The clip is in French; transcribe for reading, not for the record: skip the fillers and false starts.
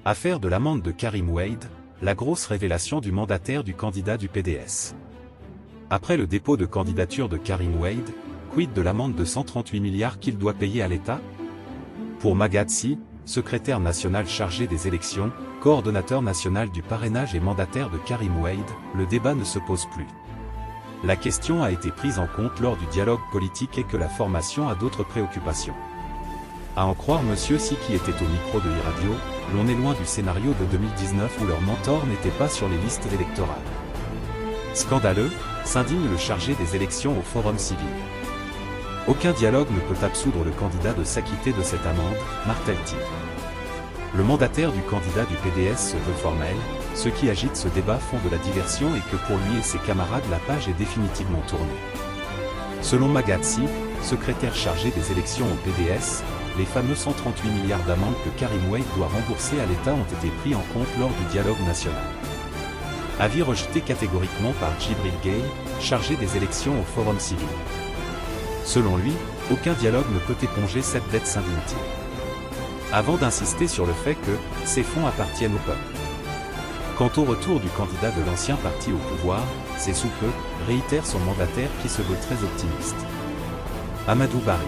Affaire de l'amende de Karim Wade, la grosse révélation du mandataire du candidat du PDS. Après le dépôt de candidature de Karim Wade, quid de l'amende de 138 milliards qu'il doit payer à l'État? Pour Magadzi, secrétaire national chargé des élections, coordonnateur national du parrainage et mandataire de Karim Wade, le débat ne se pose plus. La question a été prise en compte lors du dialogue politique et que la formation a d'autres préoccupations. À en croire Monsieur Si qui était au micro de e-radio, l'on est loin du scénario de 2019 où leur mentor n'était pas sur les listes électorales. Scandaleux, s'indigne le chargé des élections au Forum civil. Aucun dialogue ne peut absoudre le candidat de s'acquitter de cette amende, martèle-t-il. Le mandataire du candidat du PDS se veut formel, ceux qui agitent ce débat font de la diversion et que pour lui et ses camarades la page est définitivement tournée. Selon Magadzi, secrétaire chargé des élections au PDS, les fameux 138 milliards d'amendes que Karim Wade doit rembourser à l'État ont été pris en compte lors du dialogue national. Avis rejeté catégoriquement par Djibril Gueye, chargé des élections au Forum civil. Selon lui, aucun dialogue ne peut éponger cette dette, s'indigne-t-il. Avant d'insister sur le fait que ces fonds appartiennent au peuple. Quant au retour du candidat de l'ancien parti au pouvoir, c'est sous peu, réitère son mandataire qui se veut très optimiste. Amadou Barry.